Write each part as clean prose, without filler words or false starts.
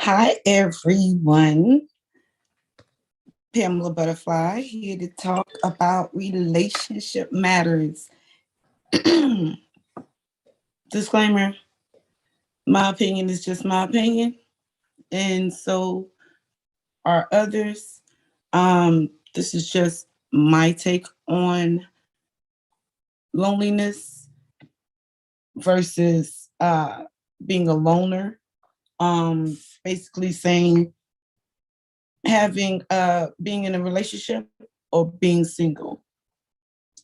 Hi, everyone. Pamela ButtaFly here to talk about relationship matters. Disclaimer, my opinion is just my opinion, and so are others. This is just my take on loneliness versus being a loner. Basically saying having being in a relationship or being single.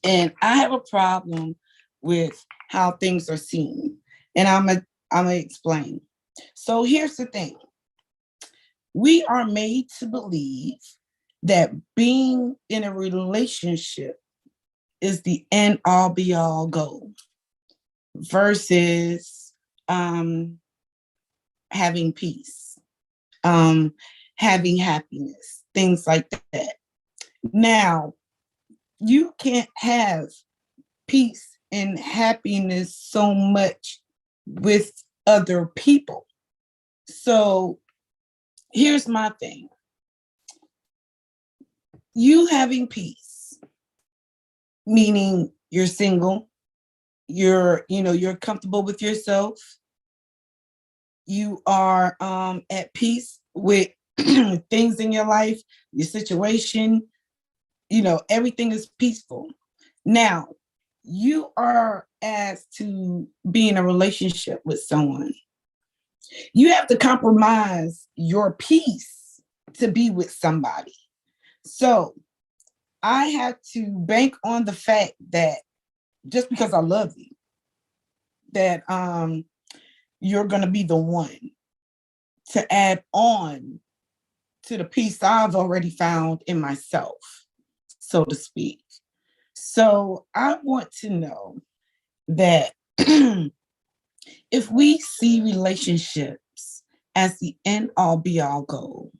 And I have a problem with how things are seen. And I'm gonna explain. So here's the thing. We are made to believe that being in a relationship is the end all be all goal versus having peace, having happiness, things like that. Now, you can't have peace and happiness so much with other people. So here's my thing. You having peace, meaning you're single, you're comfortable with yourself, you are at peace with things in your life, your situation, everything is peaceful. Now, you are asked to be in a relationship with someone. You have to compromise your peace to be with somebody. So I have to bank on the fact that just because I love you, that you're going to be the one to add on to the peace I've already found in myself, so to speak. So I want to know that if we see relationships as the end all be all goal,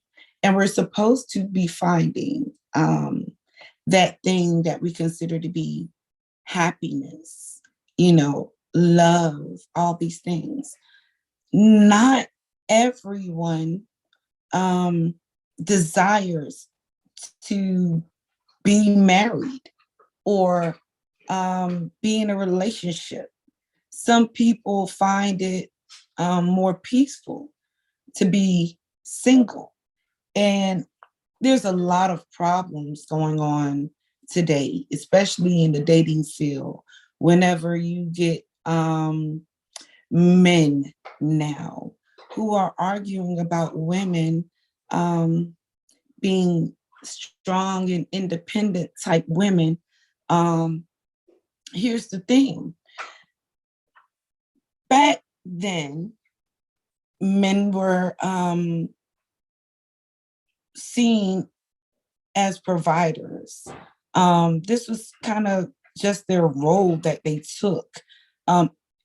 and we're supposed to be finding that thing that we consider to be happiness, love, all these things, not everyone desires to be married or be in a relationship. Some people find it more peaceful to be single. And there's a lot of problems going on today, especially in the dating field. Whenever you get men now who are arguing about women being strong and independent type women, here's the thing. Back then, men were seen as providers. This was kind of just their role that they took.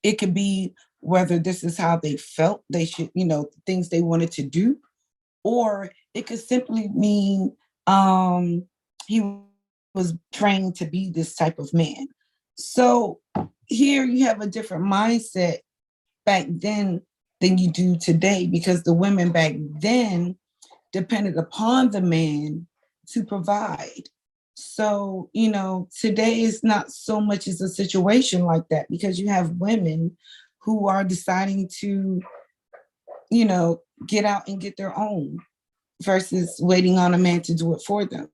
It could be whether this is how they felt they should, things they wanted to do, or it could simply mean he was trained to be this type of man. So here you have a different mindset back then than you do today, because the women back then depended upon the man to provide. So, today is not so much as a situation like that, because you have women who are deciding to, get out and get their own versus waiting on a man to do it for them.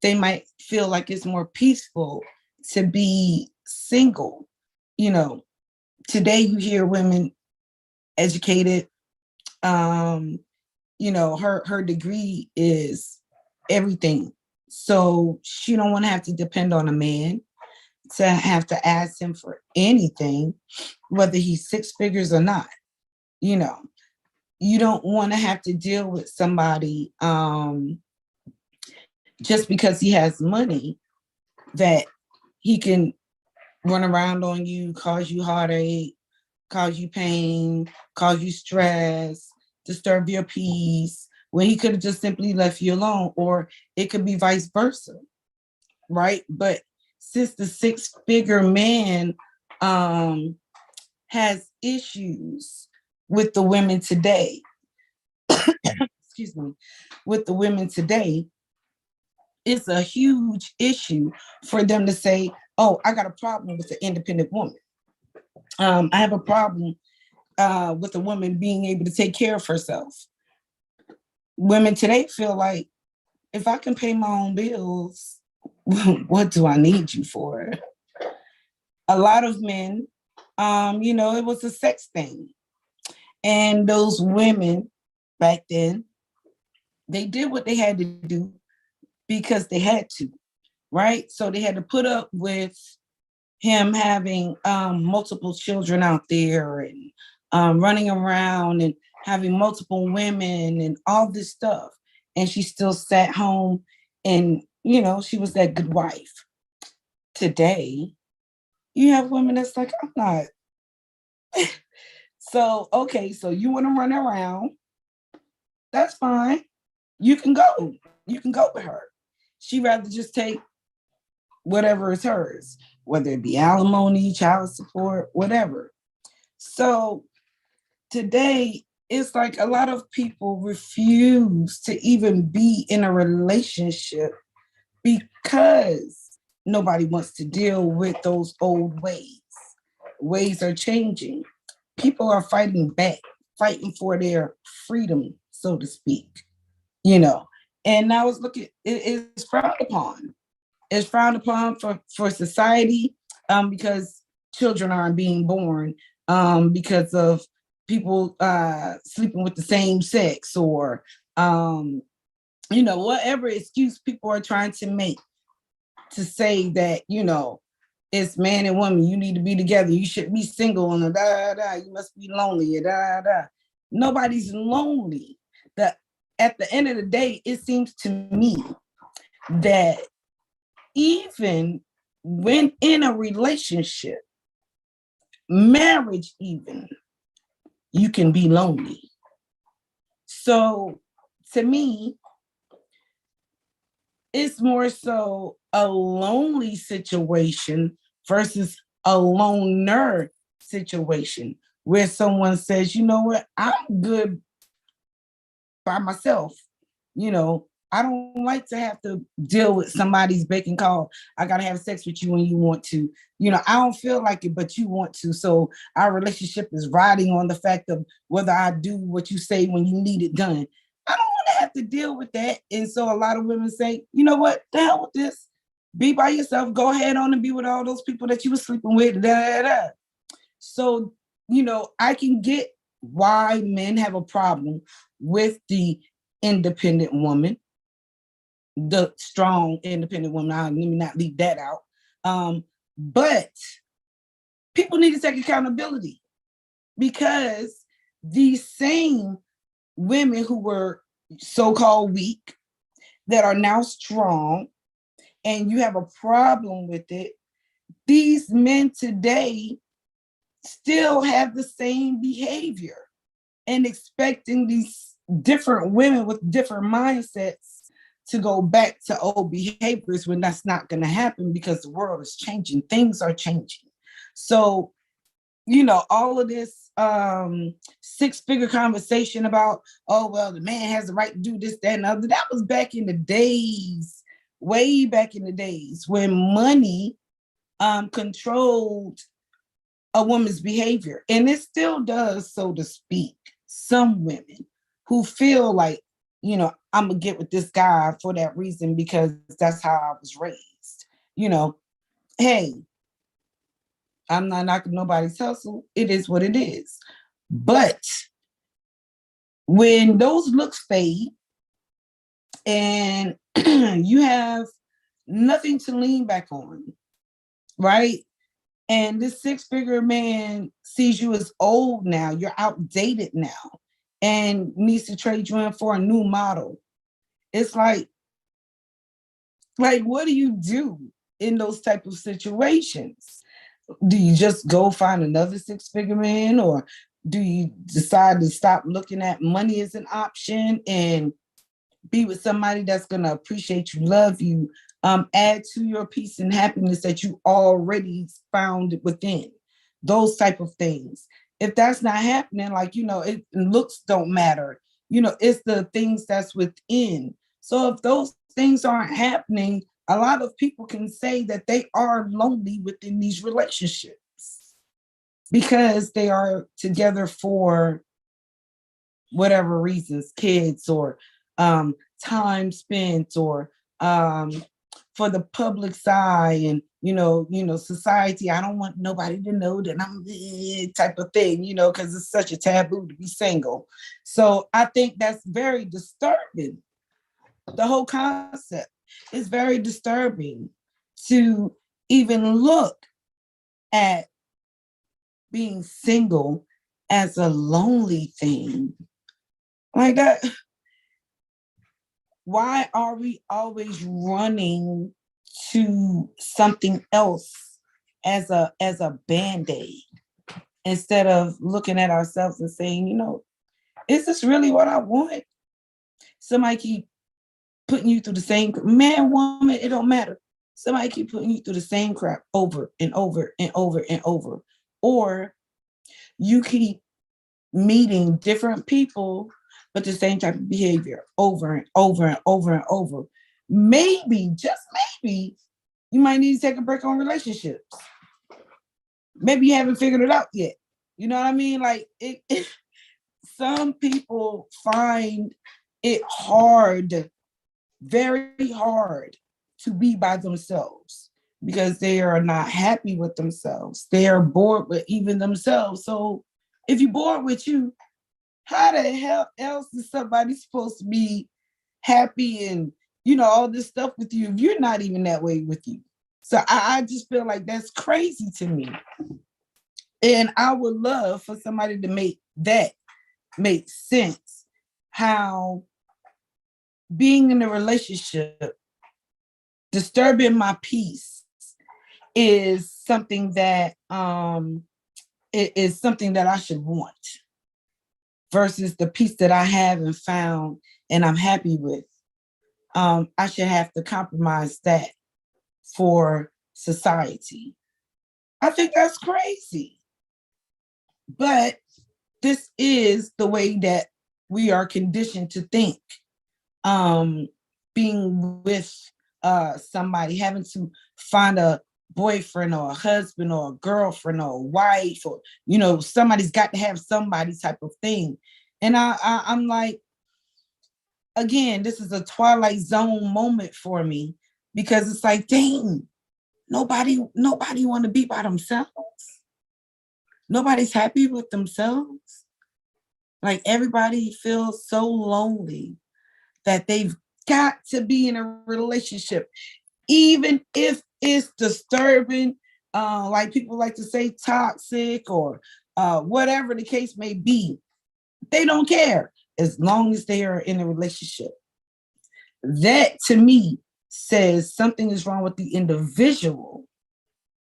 They might feel like it's more peaceful to be single. Today you hear women educated, her degree is everything. So she don't want to have to depend on a man to have to ask him for anything, whether he's six figures or not. You don't want to have to deal with somebody just because he has money, that he can run around on you, cause you heartache, cause you pain, cause you stress, disturb your peace, when he could have just simply left you alone. Or it could be vice versa, right? But since the six-figure man has issues with the women today, excuse me, with the women today, it's a huge issue for them to say, oh, I got a problem with an independent woman. I have a problem with a woman being able to take care of herself. Women today feel like, if I can pay my own bills, what do I need you for? A lot of men, it was a sex thing. And those women back then, they did what they had to do because they had to, right? So they had to put up with him having multiple children out there and running around and having multiple women and all this stuff. And she still sat home and, she was that good wife. Today, you have women that's like, I'm not. So, okay, so you want to run around. That's fine. You can go. You can go with her. She'd rather just take whatever is hers, whether it be alimony, child support, whatever. So today, it's like a lot of people refuse to even be in a relationship because nobody wants to deal with those old ways. Ways are changing. People are fighting back, fighting for their freedom, so to speak, And I was looking, it is frowned upon. It's frowned upon for society because children aren't being born because of people sleeping with the same sex or, whatever excuse people are trying to make to say that, it's man and woman, you need to be together, you should be single, and you must be lonely, Nobody's lonely. At the end of the day, it seems to me that even when in a relationship, marriage even, you can be lonely. So to me, it's more so a lonely situation versus a loner situation where someone says, you know what, I'm good by myself. I don't like to have to deal with somebody's beck and call. I got to have sex with you when you want to. I don't feel like it, but you want to. So our relationship is riding on the fact of whether I do what you say when you need it done. I don't want to have to deal with that. And so a lot of women say, you know what, the hell with this. Be by yourself. Go ahead on and be with all those people that you were sleeping with. So, I can get why men have a problem with the independent woman, the strong independent woman. Let me not leave that out. But people need to take accountability because these same women who were so-called weak that are now strong, and you have a problem with it, these men today still have the same behavior and expecting these different women with different mindsets to go back to old behaviors when that's not going to happen because the world is changing. Things are changing. So, all of this six-figure conversation about, oh, well, the man has the right to do this, that, and other. That was back in the days, way back in the days when money controlled a woman's behavior. And it still does, so to speak. Some women who feel like, I'm going to get with this guy for that reason because that's how I was raised. Hey, I'm not knocking nobody's hustle. It is what it is. But when those looks fade and you have nothing to lean back on, right? And this six-figure man sees you as old now, you're outdated now, and needs to trade you in for a new model. It's like what do you do in those type of situations? Do you just go find another six-figure man, or do you decide to stop looking at money as an option and be with somebody that's going to appreciate you, love you, add to your peace and happiness that you already found within? Those type of things. if that's not happening, like, looks don't matter. It's the things that's within. So if those things aren't happening, a lot of people can say that they are lonely within these relationships because they are together for whatever reasons, kids, or time spent, or for the public's eye, and society. I don't want nobody to know that I'm type of thing, because it's such a taboo to be single. So I think that's very disturbing. The whole concept is very disturbing, to even look at being single as a lonely thing like that. Why are we always running to something else as a band-aid, instead of looking at ourselves and saying, is this really what I want? Somebody keep putting you through the same, man, woman, it don't matter. Somebody keep putting you through the same crap over and over and over and over. Or you keep meeting different people, but the same type of behavior over and over and over and over. Maybe, just maybe, you might need to take a break on relationships. Maybe you haven't figured it out yet. You know what I mean? Like, some people find it hard, very hard, to be by themselves because they are not happy with themselves. They are bored with even themselves. So if you're bored with you, how the hell else is somebody supposed to be happy and, all this stuff with you if you're not even that way with you? So I just feel like that's crazy to me. And I would love for somebody to make that make sense, how being in a relationship, disturbing my peace, is something that it is something that I should want, versus the peace that I have and found and I'm happy with. I should have to compromise that for society. I think that's crazy. But this is the way that we are conditioned to think. Being with somebody, having to find a boyfriend or a husband or a girlfriend or a wife, or somebody's got to have somebody type of thing. And I'm like, again, this is a Twilight Zone moment for me, because it's like, dang, nobody want to be by themselves. Nobody's happy with themselves. Like, everybody feels so lonely that they've got to be in a relationship, even if it's disturbing, like people like to say toxic, or whatever the case may be. They don't care as long as they are in a relationship. That, to me, says something is wrong with the individual.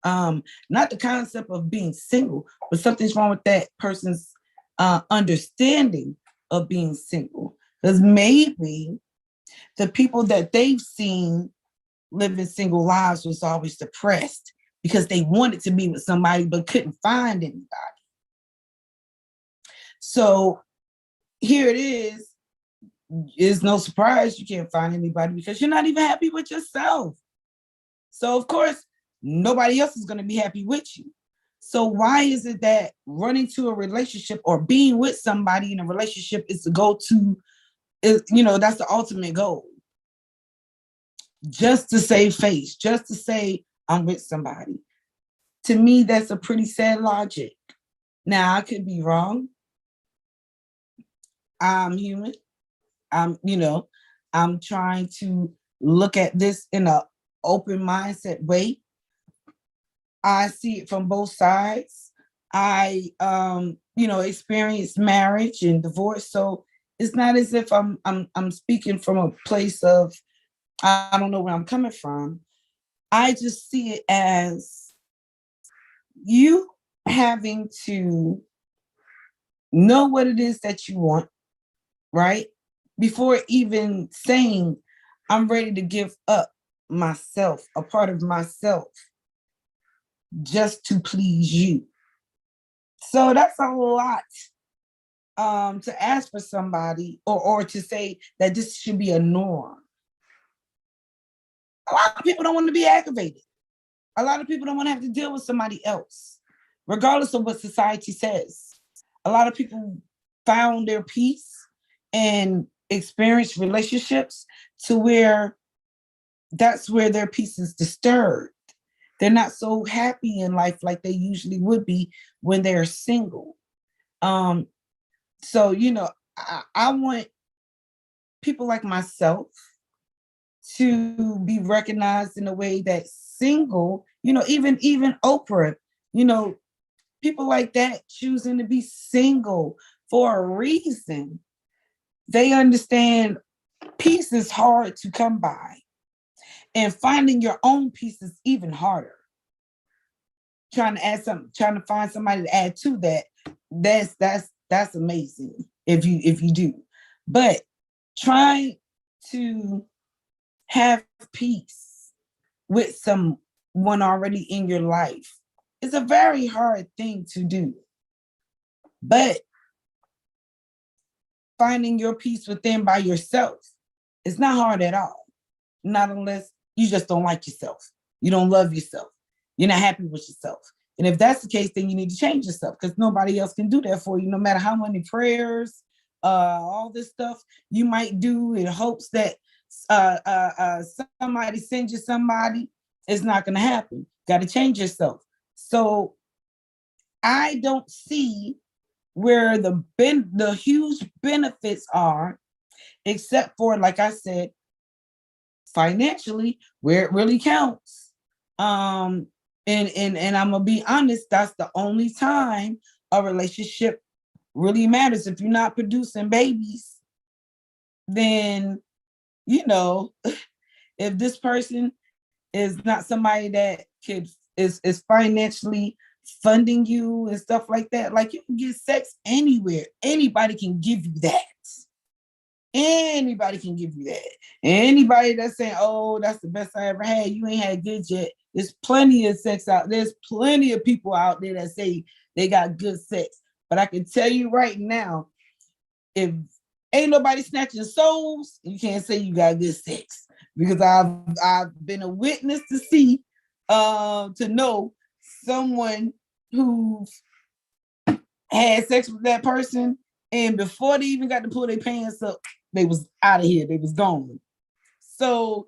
Not the concept of being single, but something's wrong with that person's understanding of being single. Because maybe the people that they've seen living single lives was always depressed because they wanted to be with somebody but couldn't find anybody. So here it is. It's no surprise you can't find anybody because you're not even happy with yourself. So of course, nobody else is going to be happy with you. So why is it that running to a relationship or being with somebody in a relationship is the go-to, that's the ultimate goal? Just to save face, just to say I'm with somebody. To me, that's a pretty sad logic. Now, I could be wrong. I'm human. I'm trying to look at this in an open mindset way. I see it from both sides. I, experienced marriage and divorce. So it's not as if I'm speaking from a place of, I don't know where I'm coming from. I just see it as you having to know what it is that you want, right? Before even saying, I'm ready to give up myself, a part of myself, just to please you. So that's a lot to ask for somebody, or to say that this should be a norm. A lot of people don't want to be aggravated. A lot of people don't want to have to deal with somebody else, regardless of what society says. A lot of people found their peace and experienced relationships to where that's where their peace is disturbed. They're not so happy in life like they usually would be when they're single. So, I want people like myself to be recognized in a way that single, even Oprah, people like that choosing to be single for a reason. They understand peace is hard to come by, and finding your own peace is even harder. Trying to find somebody to add to that, that's amazing if you do. But trying to have peace with someone already in your life is a very hard thing to do. But finding your peace within by yourself is not hard at all. Not unless you just don't like yourself. You don't love yourself. You're not happy with yourself. And if that's the case, then you need to change yourself, because nobody else can do that for you, no matter how many prayers, all this stuff you might do in hopes that somebody sends you somebody. It's not going to happen. Got to change yourself. So I don't see where the huge benefits are, except for, like I said, financially, where it really counts. And I'm gonna be honest, that's the only time a relationship really matters. If you're not producing babies, then if this person is not somebody that is financially funding you and stuff like that, like, you can get sex anywhere. Anybody can give you that. Anybody can give you that. Anybody that's saying, oh, that's the best I ever had, you ain't had good yet. There's plenty of sex out. There's plenty of people out there that say they got good sex. But I can tell you right now, if ain't nobody snatching souls, you can't say you got good sex. Because I've been a witness to see, to know someone who had sex with that person, and before they even got to pull their pants up, they was out of here. They was gone. So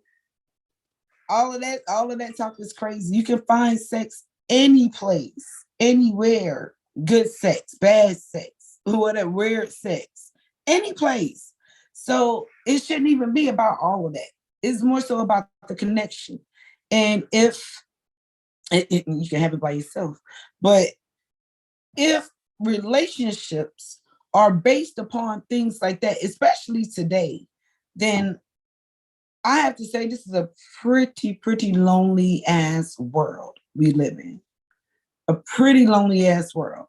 all of that talk is crazy. You can find sex any place, anywhere. Good sex, bad sex, whatever, weird sex, any place. So it shouldn't even be about all of that. It's more so about the connection. And if you can have it by yourself, but if relationships are based upon things like that, especially today, then I have to say this is a pretty lonely ass world we live in. A pretty lonely ass world.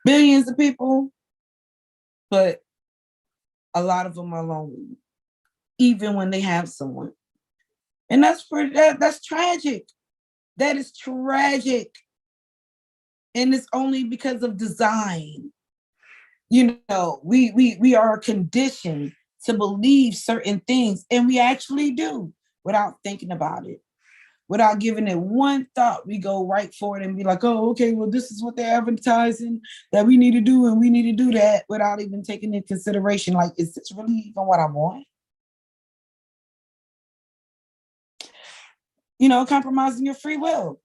Billions of people, but a lot of them are lonely, even when they have someone. And that's tragic. That is tragic. And it's only because of design. We are conditioned to believe certain things, and we actually do, without thinking about it, without giving it one thought. We go right for it and be like, oh, okay, well, this is what they're advertising that we need to do, and we need to do that, without even taking into consideration, like, is this really even what I want? Compromising your free will.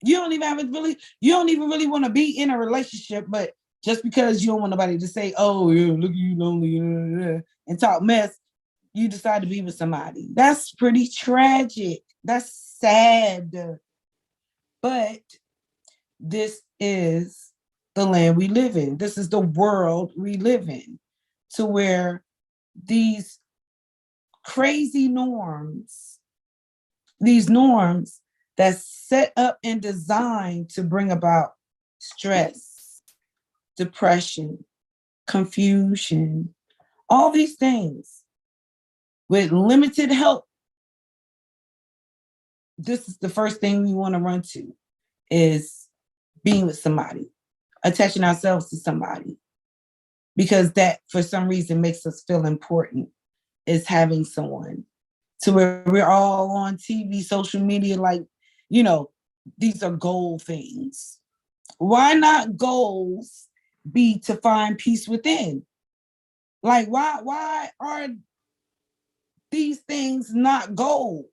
You don't even really want to be in a relationship, but just because you don't want nobody to say, oh, yeah, look, you lonely, and talk mess, you decide to be with somebody. That's pretty tragic. That's sad. But this is the land we live in. This is the world we live in, to where these crazy norms, that's set up and designed to bring about stress, depression, confusion, all these things with limited help. This is the first thing we want to run to, is being with somebody. attaching ourselves to somebody, because that for some reason makes us feel important, is having someone to where we're all on TV, social media, like, you know, these are goal things. Why not goals be to find peace within? Like, why are these things not goals?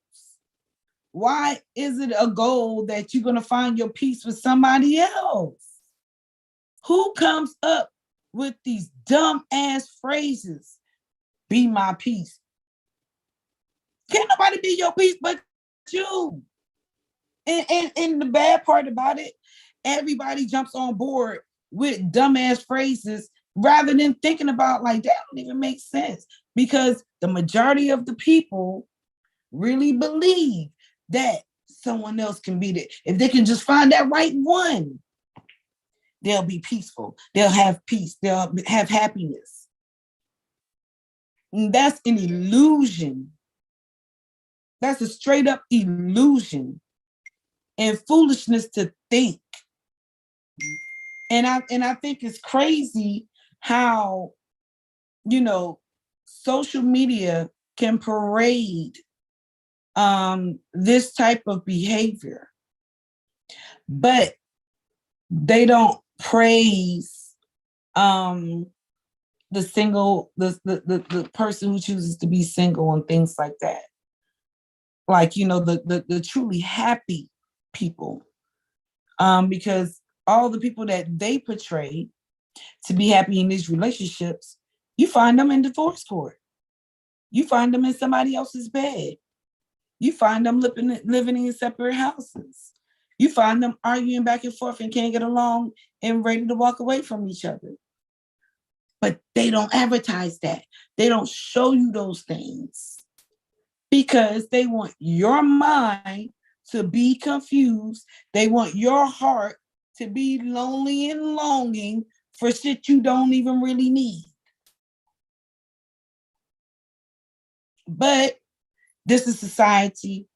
Why is it a goal that you're going to find your peace with somebody else? Who comes up with these dumb ass phrases? Be my peace. Can't nobody be your peace but you. And the bad part about it, everybody jumps on board with dumbass phrases rather than thinking about, like, that don't even make sense, because the majority of the people really believe that someone else can be there. If they can just find that right one, they'll be peaceful. They'll have peace. They'll have happiness. And that's an illusion. That's a straight up illusion and foolishness to think. And I think it's crazy how, you know, social media can parade this type of behavior, but they don't praise the single, the person who chooses to be single and things like that. Like, you know, the truly happy people, because all the people that they portray to be happy in these relationships, you find them in divorce court. You find them in somebody else's bed. You find them living in separate houses. You find them arguing back and forth and can't get along and ready to walk away from each other. But they don't advertise that. They don't show you those things because they want your mind to be confused. They want your heart to be lonely and longing for shit you don't even really need. But this is society.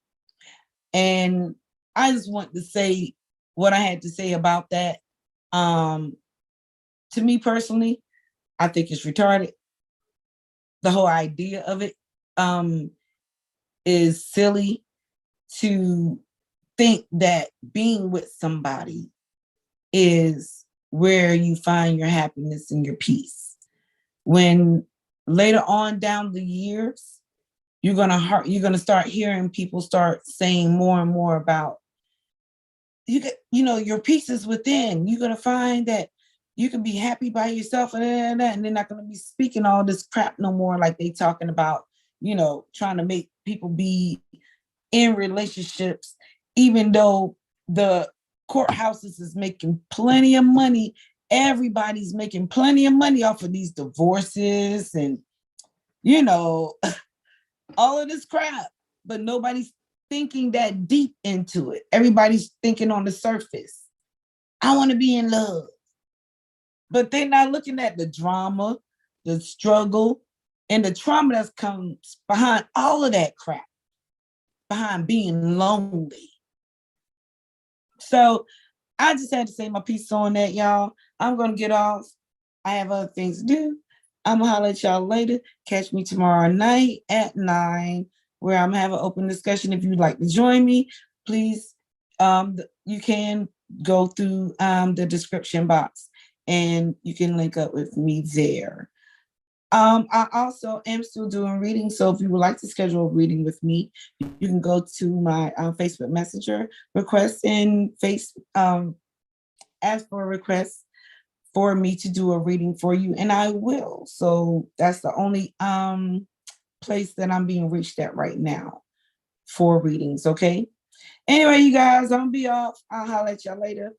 And I just want to say what I had to say about that. To me personally, I think it's retarded. The whole idea of it is silly, to think that being with somebody is where you find your happiness and your peace. When later on down the years, you're gonna start hearing people start saying more and more about, your peace is within. You're gonna find that you can be happy by yourself, and they're not gonna be speaking all this crap no more, like they talking about, trying to make people be in relationships, even though the courthouses is making plenty of money. Everybody's making plenty of money off of these divorces and, all of this crap, but nobody's thinking that deep into it. Everybody's thinking on the surface. I want to be in love. But they're not looking at the drama, the struggle, and the trauma that comes behind all of that crap, behind being lonely. So I just had to say my piece on that, y'all. I'm going to get off. I have other things to do. I'm going to holler at y'all later. Catch me tomorrow night at 9, where I'm having an open discussion. If you'd like to join me, please, you can go through the description box and you can link up with me there. I also am still doing readings. So if you would like to schedule a reading with me, you can go to my Facebook Messenger request and ask for a request for me to do a reading for you, and I will. So that's the only place that I'm being reached at right now for readings. Okay. Anyway, you guys, I'm gonna be off. I'll holler at y'all later.